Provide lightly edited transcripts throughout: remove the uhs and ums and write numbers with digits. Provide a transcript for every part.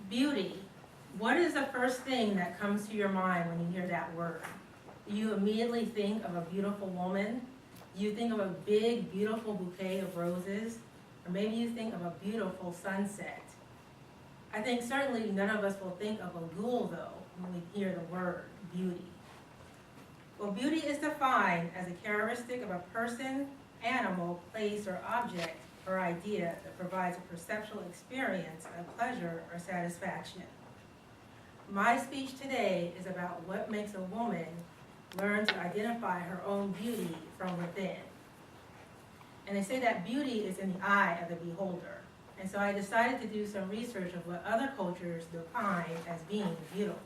Beauty. What is the first thing that comes to your mind when you hear that word? Do you immediately think of a beautiful woman? Do you think of a big, beautiful bouquet of roses? Or maybe you think of a beautiful sunset. I think certainly none of us will think of a ghoul, though, when we hear the word beauty. Well, beauty is defined as a characteristic of a person, animal, place, or object or idea that provides a perceptual experience of pleasure or satisfaction. My speech today is about what makes a woman learn to identify her own beauty from within. And they say that beauty is in the eye of the beholder. And so I decided to do some research of what other cultures define as being beautiful.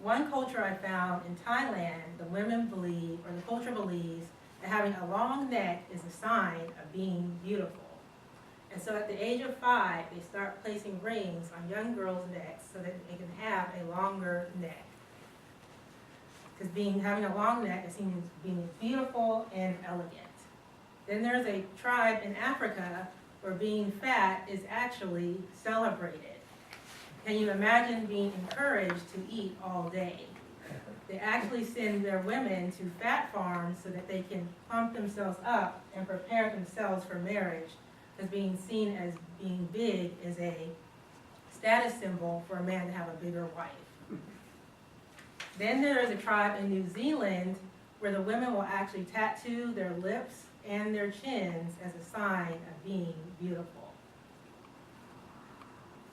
One culture I found in Thailand, the women believe, or the culture believes, that having a long neck is a sign of being beautiful. And so at the age of 5, they start placing rings on young girls' necks so that they can have a longer neck. Because having a long neck is seen as being beautiful and elegant. Then there's a tribe in Africa where being fat is actually celebrated. Can you imagine being encouraged to eat all day? They actually send their women to fat farms so that they can pump themselves up and prepare themselves for marriage, because being seen as being big is a status symbol for a man to have a bigger wife. Then there is a tribe in New Zealand where the women will actually tattoo their lips and their chins as a sign of being beautiful.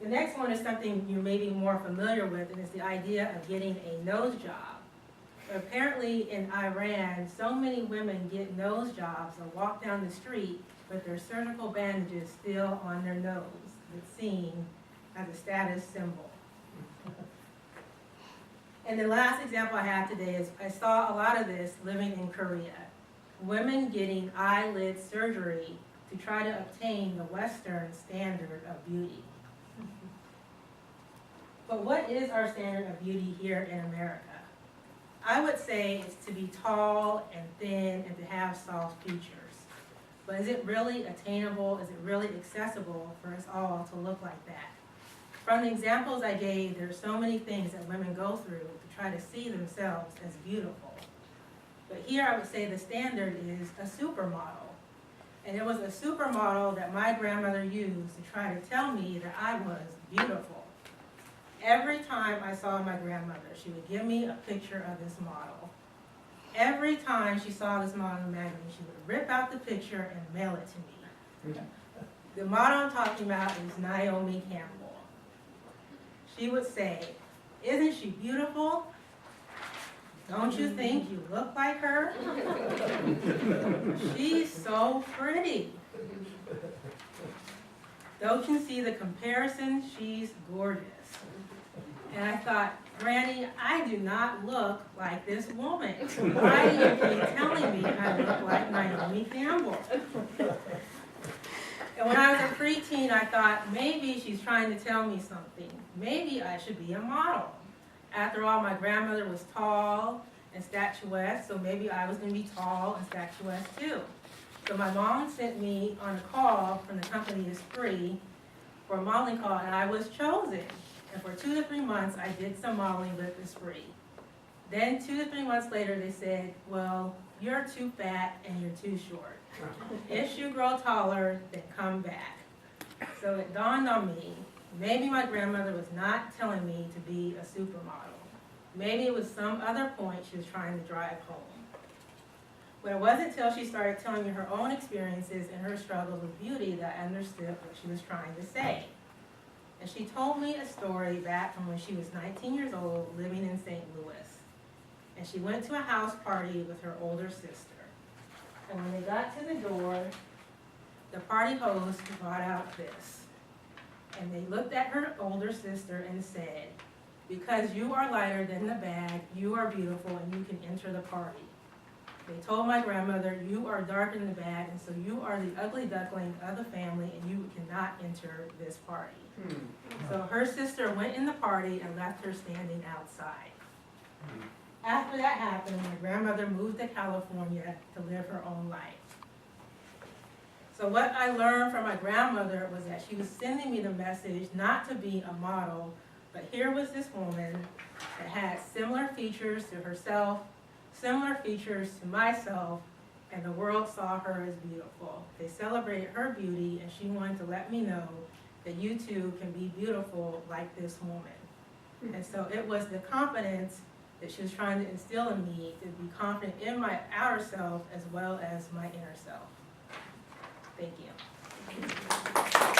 The next one is something you may be more familiar with, and it's the idea of getting a nose job. Apparently in Iran, so many women get nose jobs or walk down the street with their surgical bandages still on their nose. It's seen as a status symbol. And the last example I have today is I saw a lot of this living in Korea. Women getting eyelid surgery to try to obtain the Western standard of beauty. But what is our standard of beauty here in America? I would say it's to be tall and thin and to have soft features. But is it really attainable? Is it really accessible for us all to look like that? From the examples I gave, there are so many things that women go through to try to see themselves as beautiful. But here I would say the standard is a supermodel. And it was a supermodel that my grandmother used to try to tell me that I was beautiful. Every time I saw my grandmother, she would give me a picture of this model. Every time she saw this model in the magazine, she would rip out the picture and mail it to me. The model I'm talking about is Naomi Campbell. She would say, "Isn't she beautiful? Don't you think you look like her? She's so pretty. Don't you see the comparison? She's gorgeous." And I thought, Granny, I do not look like this woman. Why do you keep telling me I look like Naomi Campbell? And when I was a preteen, I thought, maybe she's trying to tell me something. Maybe I should be a model. After all, my grandmother was tall and statuesque, so maybe I was going to be tall and statuesque too. So my mom sent me on a call from the company Esprit for a modeling call, and I was chosen. And for 2 to 3 months, I did some modeling with Esprit. Then 2 to 3 months later, they said, well, you're too fat and you're too short. If you grow taller, then come back. So it dawned on me, maybe my grandmother was not telling me to be a supermodel. Maybe it was some other point she was trying to drive home. But it wasn't until she started telling me her own experiences and her struggles with beauty that I understood what she was trying to say. And she told me a story back from when she was 19 years old, living in St. Louis. And she went to a house party with her older sister. And when they got to the door, the party host brought out this. And they looked at her older sister and said, "Because you are lighter than the bag, you are beautiful and you can enter the party." They told my grandmother, "You are darker than the bag, and so you are the ugly duckling of the family and you cannot enter this party." So her sister went in the party and left her standing outside. After that happened, my grandmother moved to California to live her own life. So what I learned from my grandmother was that she was sending me the message not to be a model, but here was this woman that had similar features to herself, similar features to myself, and the world saw her as beautiful. They celebrated her beauty, and she wanted to let me know that you too can be beautiful like this woman. And so it was the confidence that she was trying to instill in me to be confident in my outer self as well as my inner self. Thank you.